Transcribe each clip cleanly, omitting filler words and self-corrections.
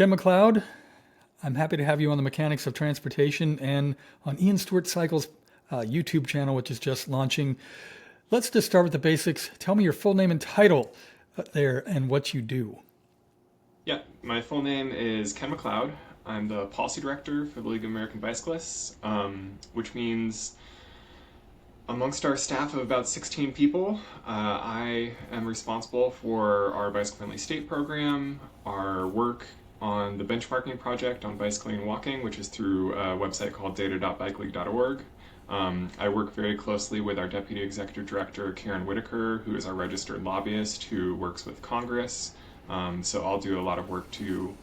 Ken McCleod, I'm happy to have you on the Mechanics of Transportation and on Ian Stewart Cycles YouTube channel, which is just launching. Let's just start with the basics. Tell me your full name and title there and what you do. Yeah, my full name is Ken McCleod. I'm the policy director for the League of American Bicyclists, which means amongst our staff of about 16 people, I am responsible for our bicycle-friendly state program, our work on the benchmarking project on bicycling and walking, which is through a website called data.bikeleague.org. I work very closely with our Deputy Executive Director, Karen Whitaker, who is our registered lobbyist who works with Congress. So I'll do a lot of work to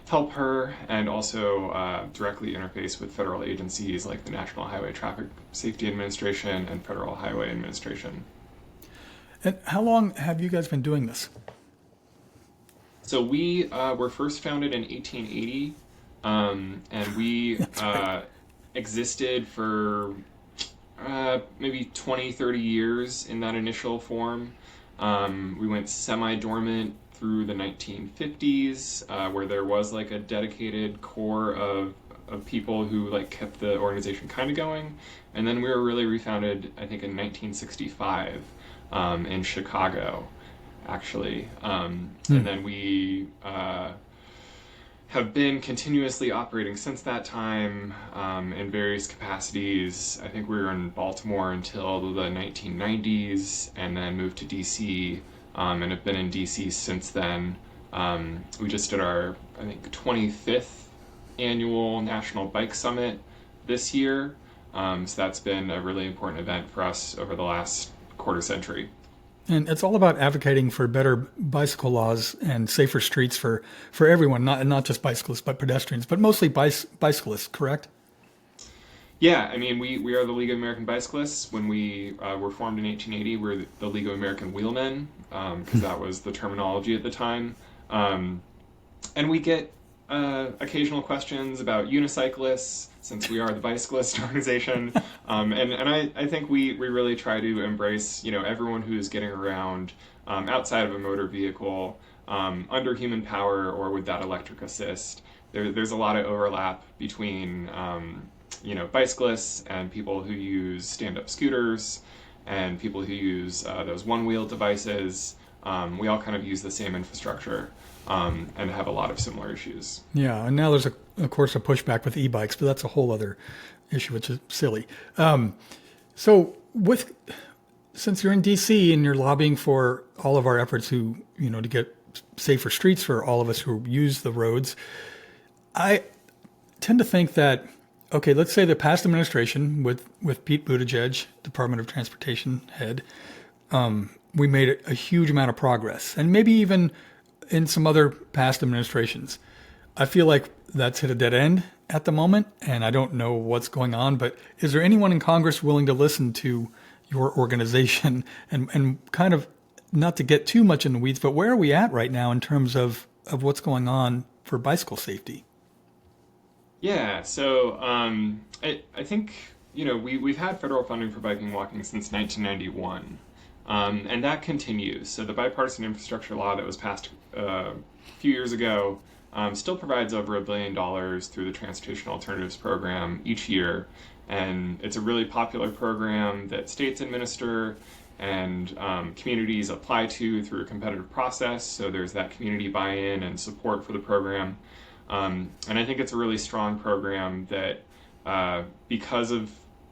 help her and also directly interface with federal agencies like the National Highway Traffic Safety Administration and Federal Highway Administration. And how long have you guys been doing this? So we were first founded in 1880, and we existed for maybe 20, 30 years in that initial form. We went semi-dormant through the 1950s, where there was like a dedicated core of people who like kept the organization kind of going. And then we were really refounded, I think, in 1965 in Chicago, actually. And then we have been continuously operating since that time in various capacities. I think we were in Baltimore until the 1990s and then moved to DC and have been in DC since then. We just did our, I think, 25th annual National Bike Summit this year. So that's been a really important event for us over the last quarter century. And it's all about advocating for better bicycle laws and safer streets for everyone, not just bicyclists, but pedestrians, but mostly bicyclists, correct? Yeah, I mean, we are the League of American Bicyclists. When we were formed in 1880, we're the League of American Wheelmen, because that was the terminology at the time. And we get occasional questions about unicyclists, since we are the bicyclist organization. And I think we really try to embrace, everyone who's getting around outside of a motor vehicle, under human power or with that electric assist. There's a lot of overlap between bicyclists and people who use stand-up scooters and people who use those one-wheel devices. We all kind of use the same infrastructure and have a lot of similar issues. Yeah, and now there's, of course, a pushback with e-bikes, but that's a whole other issue, which is silly. So since you're in DC and you're lobbying for all of our efforts to get safer streets for all of us who use the roads, I tend to think that, okay, let's say the past administration with Pete Buttigieg, Department of Transportation head, we made a huge amount of progress. And maybe even in some other past administrations. I feel like that's hit a dead end at the moment, and I don't know what's going on, but is there anyone in Congress willing to listen to your organization and kind of, not to get too much in the weeds, but where are we at right now in terms of what's going on for bicycle safety? Yeah, so I think, we've had federal funding for biking and walking since 1991, and that continues. So the bipartisan infrastructure law that was passed a few years ago still provides over $1 billion through the Transportation Alternatives Program each year, and it's a really popular program that states administer and communities apply to through a competitive process, so there's that community buy-in and support for the program. And I think it's a really strong program that, because of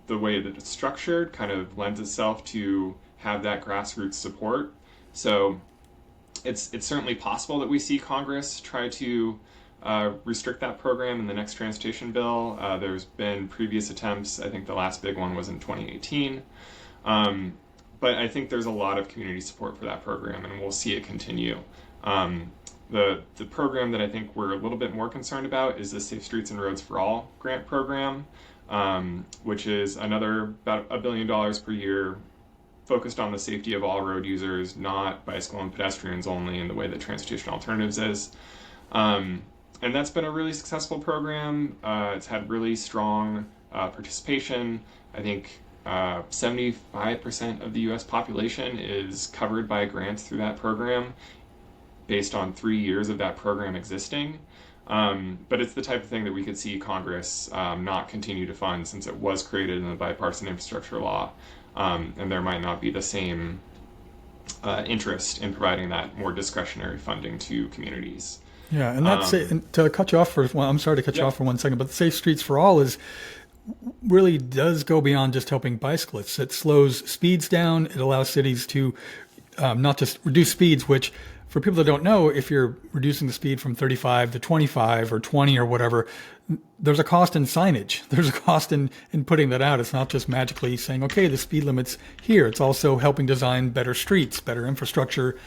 the way that it's structured, kind of lends itself to have that grassroots support. So it's certainly possible that we see Congress try to restrict that program in the next transportation bill. There's been previous attempts. I think the last big one was in 2018. But I think there's a lot of community support for that program, and we'll see it continue. The program that I think we're a little bit more concerned about is the Safe Streets and Roads for All grant program, which is another about $1 billion per year focused on the safety of all road users, not bicycle and pedestrians only in the way that Transportation Alternatives is. And that's been a really successful program. It's had really strong participation. I think 75% of the U.S. population is covered by grants through that program. based on 3 years of that program existing. But it's the type of thing that we could see Congress not continue to fund since it was created in the bipartisan infrastructure law, and there might not be the same interest in providing that more discretionary funding to communities. Yeah, and that's it. And to cut you off for well, I'm sorry to cut you Yeah. off for 1 second, but the Safe Streets for All is really does go beyond just helping bicyclists. It slows speeds down. It allows cities to not just reduce speeds, which for people that don't know, if you're reducing the speed from 35 to 25 or 20 or whatever, there's a cost in signage. There's a cost in putting that out. It's not just magically saying, okay, the speed limit's here. It's also helping design better streets, better infrastructure,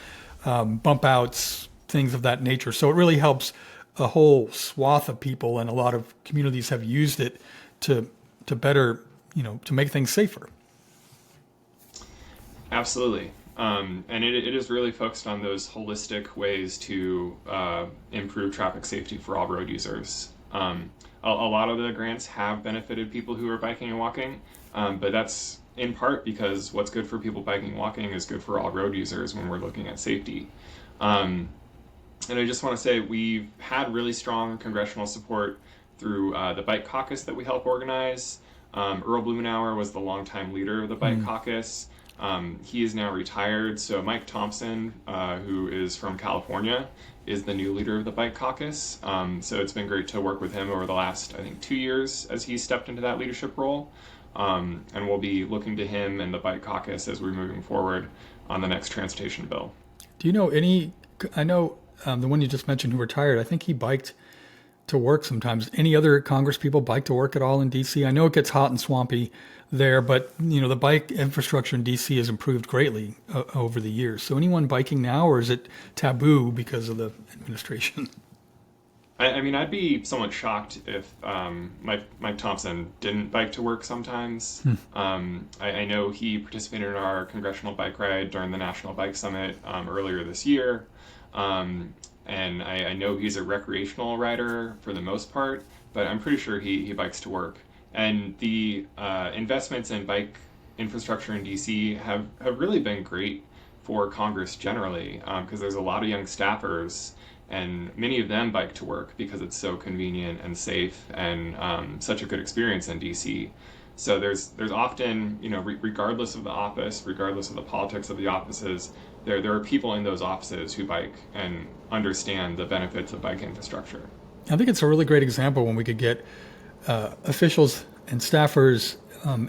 bump outs, things of that nature. So it really helps a whole swath of people, and a lot of communities have used it to better, to make things safer. Absolutely. And it is really focused on those holistic ways to improve traffic safety for all road users. A lot of the grants have benefited people who are biking and walking, but that's in part because what's good for people biking and walking is good for all road users when we're looking at safety. And I just want to say we've had really strong congressional support through the Bike Caucus that we help organize. Earl Blumenauer was the longtime leader of the Bike Caucus. He is now retired, so Mike Thompson, who is from California, is the new leader of the Bike Caucus. So it's been great to work with him over the last, I think, 2 years as he stepped into that leadership role. And we'll be looking to him and the Bike Caucus as we're moving forward on the next transportation bill. Do you know any? I know the one you just mentioned who retired. I think he biked to work sometimes. Any other Congress people bike to work at all in D.C.? I know it gets hot and swampy there, but the bike infrastructure in D.C. has improved greatly over the years. So anyone biking now, or is it taboo because of the administration? I mean, I'd be somewhat shocked if Mike Thompson didn't bike to work sometimes. I know he participated in our congressional bike ride during the National Bike Summit earlier this year. And I know he's a recreational rider for the most part, but I'm pretty sure he bikes to work. And the investments in bike infrastructure in DC have really been great for Congress generally, because there's a lot of young staffers, and many of them bike to work because it's so convenient and safe and such a good experience in DC. So there's often, regardless of the office, regardless of the politics of the offices, there are people in those offices who bike and understand the benefits of bike infrastructure. I think it's a really great example when we could get officials and staffers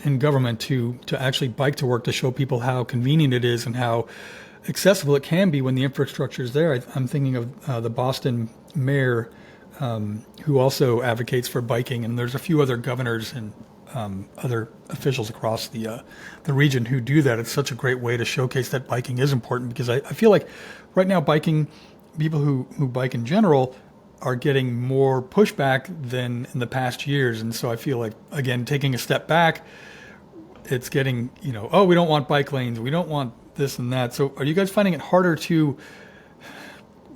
in government to actually bike to work, to show people how convenient it is and how accessible it can be when the infrastructure is there. I'm thinking of the Boston mayor, who also advocates for biking, and there's a few other governors and other officials across the region who do that. It's such a great way to showcase that biking is important, because I feel like right now people who bike in general are getting more pushback than in the past years. And so I feel like, again, taking a step back, it's getting, oh, we don't want bike lanes, we don't want this and that. So are you guys finding it harder to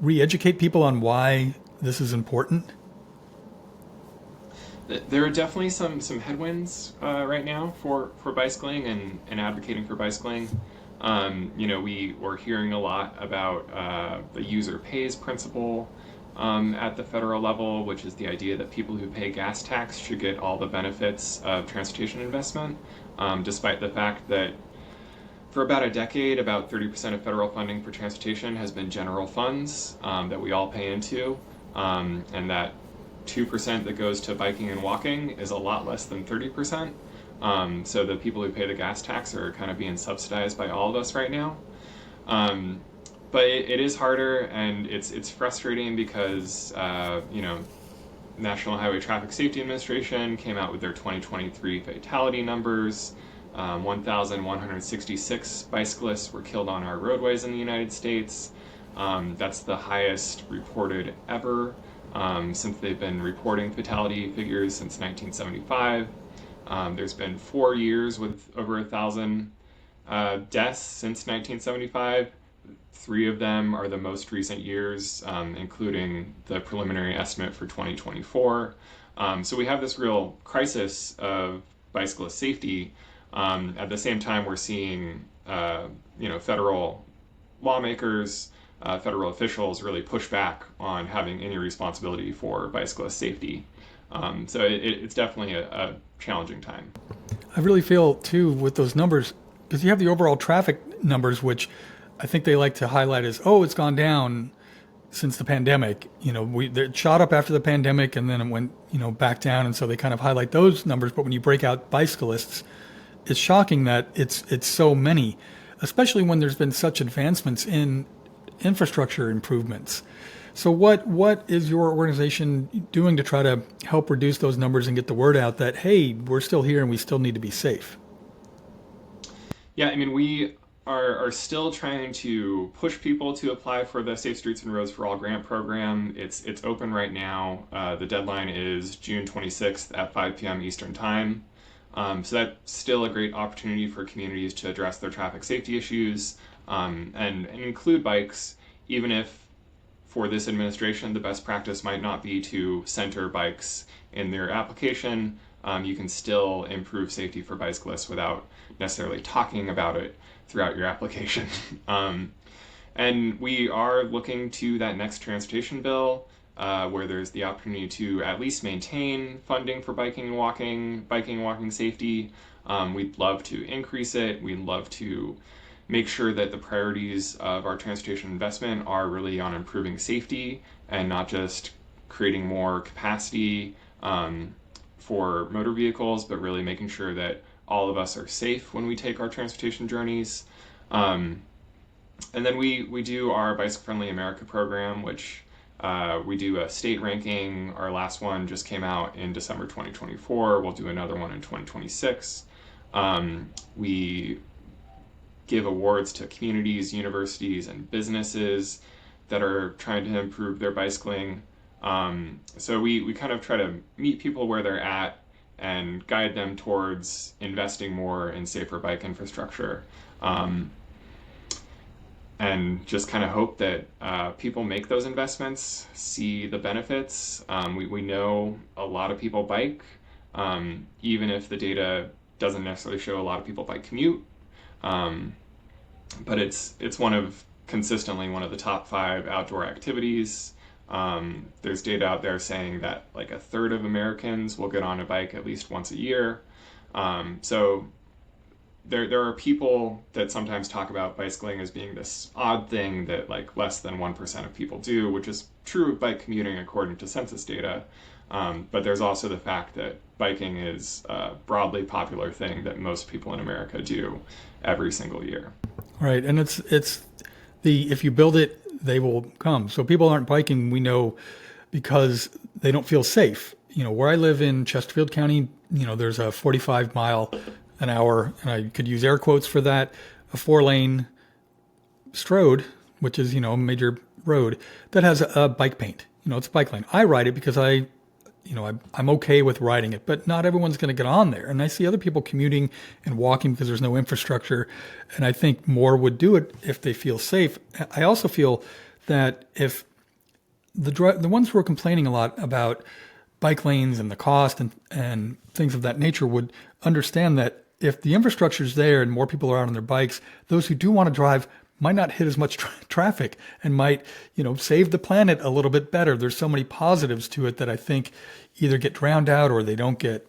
re-educate people on why this is important? There are definitely some headwinds right now for bicycling and advocating for bicycling. We're hearing a lot about the user pays principle at the federal level, which is the idea that people who pay gas tax should get all the benefits of transportation investment, despite the fact that for about a decade, about 30% of federal funding for transportation has been general funds that we all pay into, and that 2% that goes to biking and walking is a lot less than 30%. So the people who pay the gas tax are kind of being subsidized by all of us right now. But it is harder, and it's frustrating because National Highway Traffic Safety Administration came out with their 2023 fatality numbers. 1,166 bicyclists were killed on our roadways in the United States. That's the highest reported ever since they've been reporting fatality figures since 1975. There's been 4 years with over 1,000 deaths since 1975. 3 of them are the most recent years, including the preliminary estimate for 2024. So we have this real crisis of bicyclist safety. At the same time, we're seeing, federal lawmakers federal officials really push back on having any responsibility for bicyclist safety. So it's definitely a challenging time. I really feel too with those numbers, because you have the overall traffic numbers, which I think they like to highlight as, oh, it's gone down since the pandemic. It shot up after the pandemic and then it went, back down. And so they kind of highlight those numbers. But when you break out bicyclists, it's shocking that it's so many, especially when there's been such advancements in infrastructure improvements. So what is your organization doing to try to help reduce those numbers and get the word out that, hey, we're still here and we still need to be safe? Yeah, I mean, we are still trying to push people to apply for the Safe Streets and Roads for All grant program. It's open right now. The deadline is June 26th at 5 p.m. Eastern Time. So that's still a great opportunity for communities to address their traffic safety issues and include bikes, even if for this administration the best practice might not be to center bikes in their application. You can still improve safety for bicyclists without necessarily talking about it throughout your application. And we are looking to that next transportation bill where there's the opportunity to at least maintain funding for biking and walking safety. We'd love to increase it. We'd love to make sure that the priorities of our transportation investment are really on improving safety and not just creating more capacity for motor vehicles, but really making sure that all of us are safe when we take our transportation journeys. And then we do our Bicycle Friendly America program, which we do a state ranking. Our last one just came out in December 2024. We'll do another one in 2026. We give awards to communities, universities, and businesses that are trying to improve their bicycling. So we kind of try to meet people where they're at and guide them towards investing more in safer bike infrastructure. And just kind of hope that people make those investments, see the benefits. We know a lot of people bike, even if the data doesn't necessarily show a lot of people bike commute. But it's consistently one of the top 5 outdoor activities. There's data out there saying that like a third of Americans will get on a bike at least once a year. So there are people that sometimes talk about bicycling as being this odd thing that like less than 1% of people do, which is true of bike commuting according to census data. But there's also the fact that biking is a broadly popular thing that most people in America do every single year. Right, and it's if you build it, they will come. So people aren't biking, we know, because they don't feel safe. Where I live in Chesterfield County, there's a 45 mile an hour, and I could use air quotes for that, a 4-lane strode, which is, a major road that has a bike paint. It's a bike lane. I ride it because I'm okay with riding it, but not everyone's going to get on there. And I see other people commuting and walking because there's no infrastructure. And I think more would do it if they feel safe. I also feel that if the ones who are complaining a lot about bike lanes and the cost and things of that nature would understand that if the infrastructure is there and more people are out on their bikes, those who do want to drive might not hit as much traffic and might, save the planet a little bit better. There's so many positives to it that I think either get drowned out or they don't get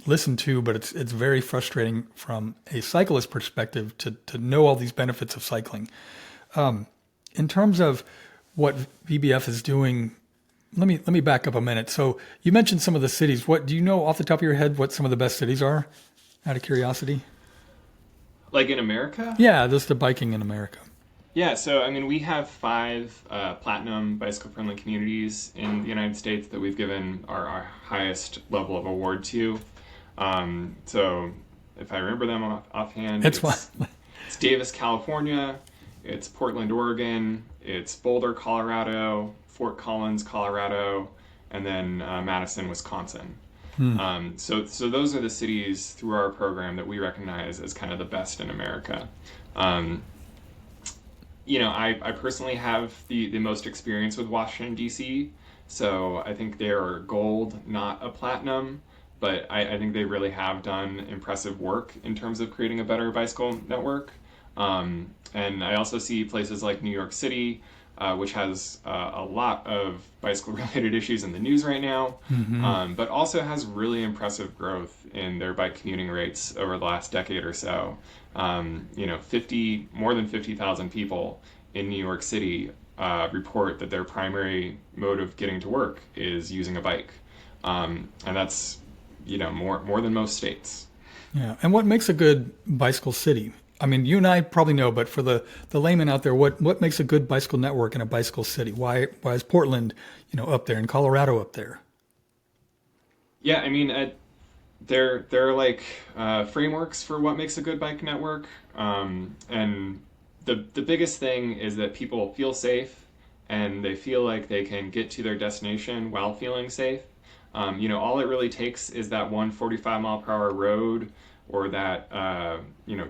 listened to, but it's very frustrating from a cyclist perspective to know all these benefits of cycling. In terms of what VBF is doing, let me back up a minute. So you mentioned some of the cities. What do you know off the top of your head what some of the best cities are, out of curiosity? Like in America? Yeah, just the biking in America. Yeah, so I mean, we have 5 platinum bicycle-friendly communities in the United States that we've given our highest level of award to. So if I remember them offhand, it's Davis, California, it's Portland, Oregon, it's Boulder, Colorado, Fort Collins, Colorado, and then Madison, Wisconsin. So those are the cities through our program that we recognize as kind of the best in America. I personally have the most experience with Washington, D.C., so I think they are gold, not a platinum, but I think they really have done impressive work in terms of creating a better bicycle network. And I also see places like New York City, which has a lot of bicycle-related issues in the news right now, but also has really impressive growth in their bike commuting rates over the last decade or so. More than 50,000 people in New York City report that their primary mode of getting to work is using a bike, and that's more than most states. Yeah. And what makes a good bicycle city? I mean, you and I probably know, but for the layman out there, what makes a good bicycle network in a bicycle city? Why is Portland, up there and Colorado up there? Yeah, I mean, there are like frameworks for what makes a good bike network, and the biggest thing is that people feel safe and they feel like they can get to their destination while feeling safe. All it really takes is that one 45-mile-per-hour road or that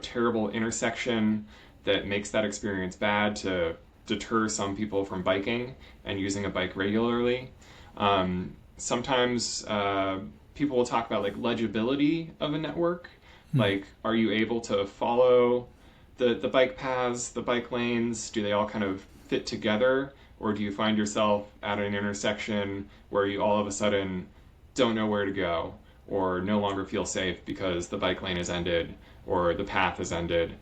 terrible intersection that makes that experience bad to deter some people from biking and using a bike regularly. Sometimes people will talk about like legibility of a network. Like, are you able to follow the bike paths, the bike lanes? Do they all kind of fit together? Or do you find yourself at an intersection where you all of a sudden don't know where to go or no longer feel safe because the bike lane is ended or the path is ended?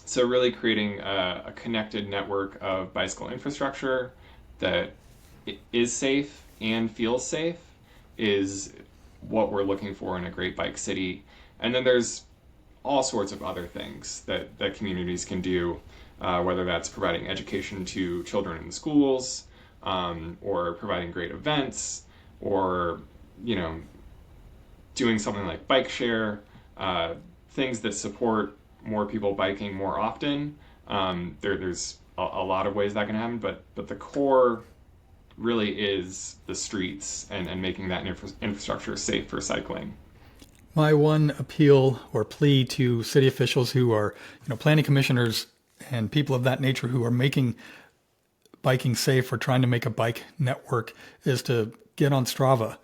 So really creating a connected network of bicycle infrastructure that is safe and feels safe is what we're looking for in a great bike city. And then there's all sorts of other things that communities can do, whether that's providing education to children in schools, or providing great events, or doing something like bike share, things that support more people biking more often. There's a lot of ways that can happen, but the core really is the streets and making that infrastructure safe for cycling. My one appeal or plea to city officials who are, planning commissioners and people of that nature who are making biking safe or trying to make a bike network is to get on Strava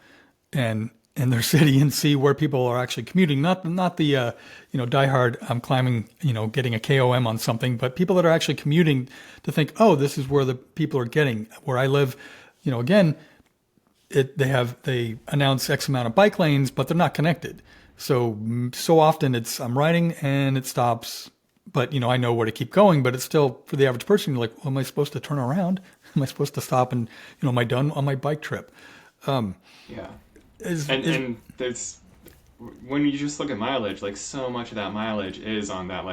and in their city and see where people are actually commuting. Not the diehard I'm climbing, getting a KOM on something, but people that are actually commuting to think, oh, this is where the people are getting. Where I live, again, they announce X amount of bike lanes, but they're not connected. So often I'm riding and it stops, but I know where to keep going, but it's still for the average person. You're like, well, am I supposed to turn around? Am I supposed to stop and am I done on my bike trip? Yeah. And there's, when you just look at mileage, like so much of that mileage is on that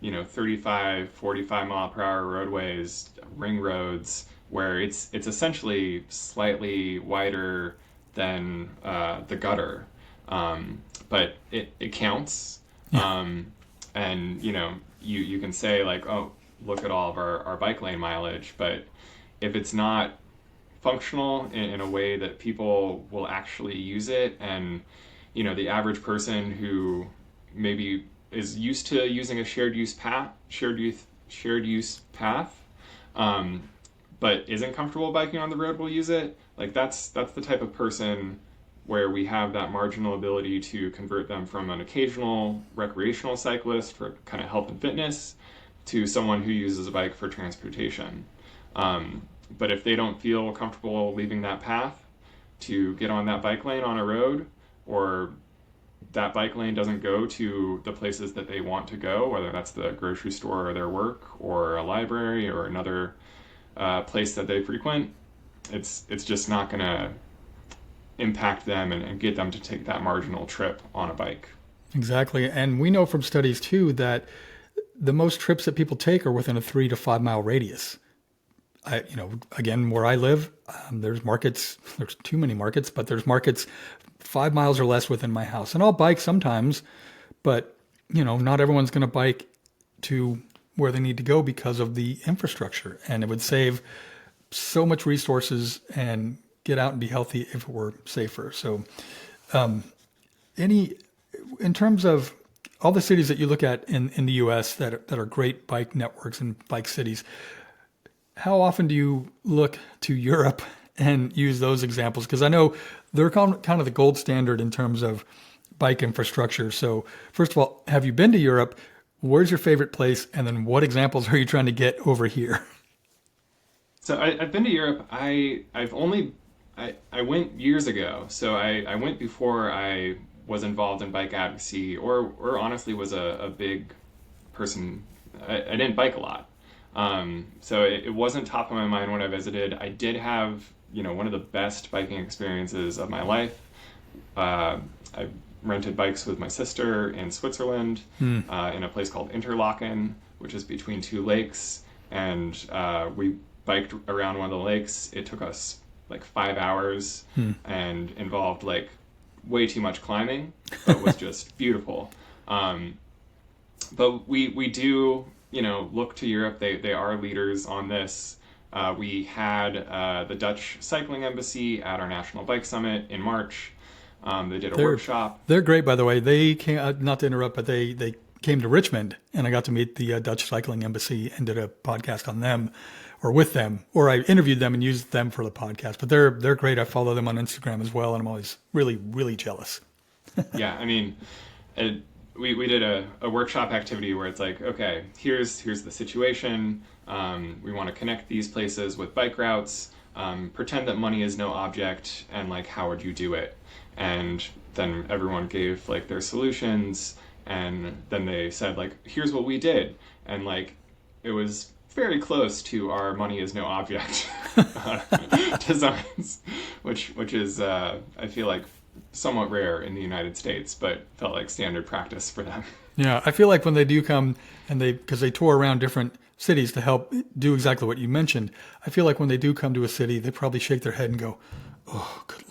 35, 45 mile per hour roadways, ring roads, where it's essentially slightly wider than the gutter. But it counts. Yeah. And you can say like, oh, look at all of our bike lane mileage, but if it's not functional in a way that people will actually use it, and the average person who maybe is used to using a shared use path, but isn't comfortable biking on the road will use it. Like that's the type of person where we have that marginal ability to convert them from an occasional recreational cyclist for kind of health and fitness to someone who uses a bike for transportation. But if they don't feel comfortable leaving that path to get on that bike lane on a road, or that bike lane doesn't go to the places that they want to go, whether that's the grocery store or their work or a library or another place that they frequent, it's just not going to impact them and get them to take that marginal trip on a bike. Exactly. And we know from studies too that the most trips that people take are within a 3 to 5 mile radius. Again, where I live, there's markets, there's too many markets, but there's markets 5 miles or less within my house. And I'll bike sometimes, but, not everyone's going to bike to where they need to go because of the infrastructure. And it would save so much resources and get out and be healthy if it were safer. So in terms of all the cities that you look at in the U.S. that are great bike networks and bike cities, how often do you look to Europe and use those examples? Because I know they're kind of the gold standard in terms of bike infrastructure. So first of all, have you been to Europe? where's your favorite place, and then what examples are you trying to get over here? So I've been to Europe. I went years ago. So I went before I was involved in bike advocacy, or honestly was a big person. I didn't bike a lot. So it wasn't top of my mind when I visited. I did have, one of the best biking experiences of my life. I rented bikes with my sister in Switzerland, in a place called Interlaken, which is between two lakes. And we biked around one of the lakes. It took us like 5 hours and involved like way too much climbing, but was just beautiful. But we do, look to Europe. They are leaders on this. We had the Dutch Cycling Embassy at our National Bike Summit in March. They did a workshop. They're great, by the way. They came, not to interrupt, but they came to Richmond, and I got to meet the Dutch Cycling Embassy and did a podcast on them, or with them, or I interviewed them and used them for the podcast. But they're great. I follow them on Instagram as well, and I'm always really, really jealous. Yeah, I mean, we did a workshop activity where it's like, okay, here's the situation. We want to connect these places with bike routes. Pretend that money is no object, and like, how would you do it? And then everyone gave like their solutions, and then they said like, here's what we did, and like it was very close to our money is no object designs, which is I feel like somewhat rare in the United States, but felt like standard practice for them. Yeah, I feel like when they do come, and because they tour around different cities to help do exactly what you mentioned, I feel like when they do come to a city, they probably shake their head and go, oh, good Lord.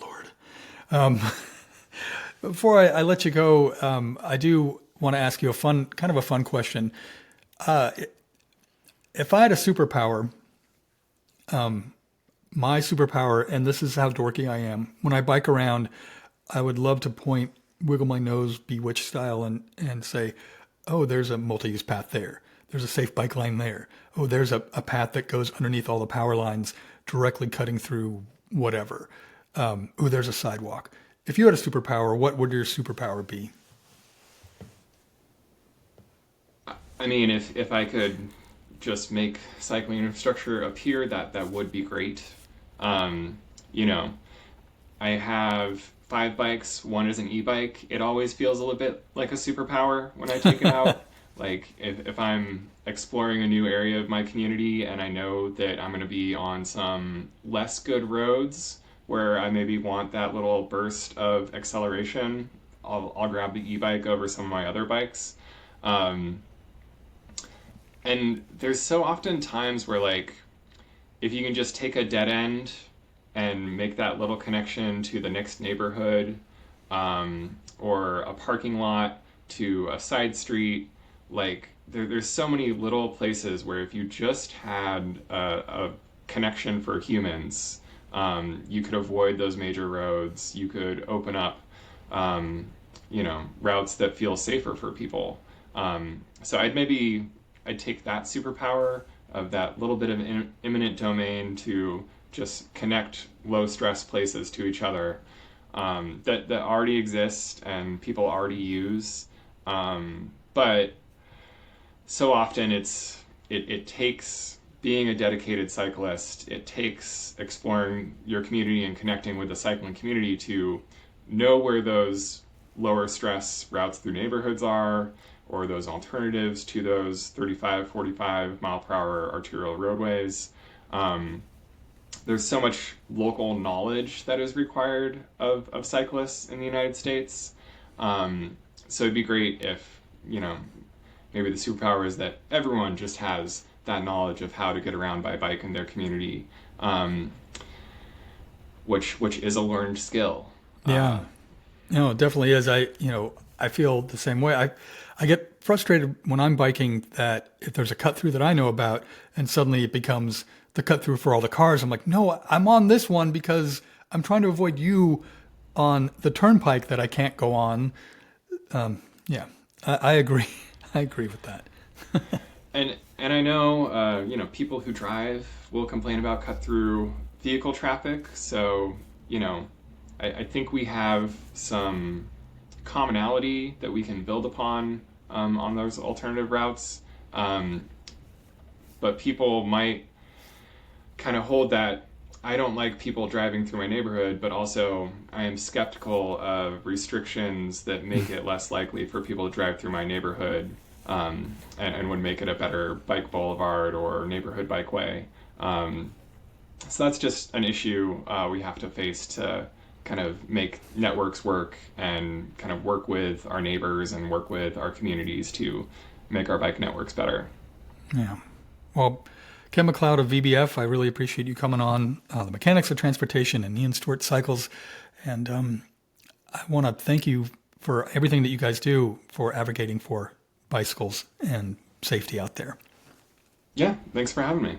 Before I let you go, I do want to ask you a fun question. If I had a superpower, my superpower, and this is how dorky I am, when I bike around, I would love to point, wiggle my nose, bewitch style, and say, oh, there's a multi-use path there. There's a safe bike lane there. Oh, there's a path that goes underneath all the power lines, directly cutting through whatever. Oh, there's a sidewalk. If you had a superpower, what would your superpower be? I mean, if I could just make cycling infrastructure appear, that would be great. I have 5 bikes. One is an e-bike. It always feels a little bit like a superpower when I take it out. Like if I'm exploring a new area of my community and I know that I'm going to be on some less good roads where I maybe want that little burst of acceleration, I'll grab the e-bike over some of my other bikes. And there's so often times where like, if you can just take a dead end and make that little connection to the next neighborhood, or a parking lot to a side street, like there's so many little places where if you just had a connection for humans, you could avoid those major roads. You could open up, routes that feel safer for people. So I'd take that superpower of that little bit of imminent domain to just connect low stress places to each other, that already exist and people already use. But so often it takes being a dedicated cyclist, it takes exploring your community and connecting with the cycling community to know where those lower stress routes through neighborhoods are, or those alternatives to those 35, 45 mile per hour arterial roadways. There's so much local knowledge that is required of cyclists in the United States. So it'd be great if, maybe the superpower is that everyone just has that knowledge of how to get around by bike in their community, which is a learned skill. Yeah, no, it definitely is. I feel the same way. I get frustrated when I'm biking that if there's a cut through that I know about and suddenly it becomes the cut through for all the cars, I'm like, no, I'm on this one because I'm trying to avoid you on the turnpike that I can't go on. I agree. I agree with that. And I know, people who drive will complain about cut through vehicle traffic. So, I think we have some commonality that we can build upon on those alternative routes. But people might kind of hold that I don't like people driving through my neighborhood, but also I am skeptical of restrictions that make it less likely for people to drive through my neighborhood, and would make it a better bike boulevard or neighborhood bikeway. So that's just an issue we have to face to kind of make networks work and kind of work with our neighbors and work with our communities to make our bike networks better. Yeah. Well, Ken McCleod of VBF, I really appreciate you coming on the Mechanics of Transportation and Ian Stewart Cycles. And I want to thank you for everything that you guys do for advocating for bicycles and safety out there. Yeah, thanks for having me.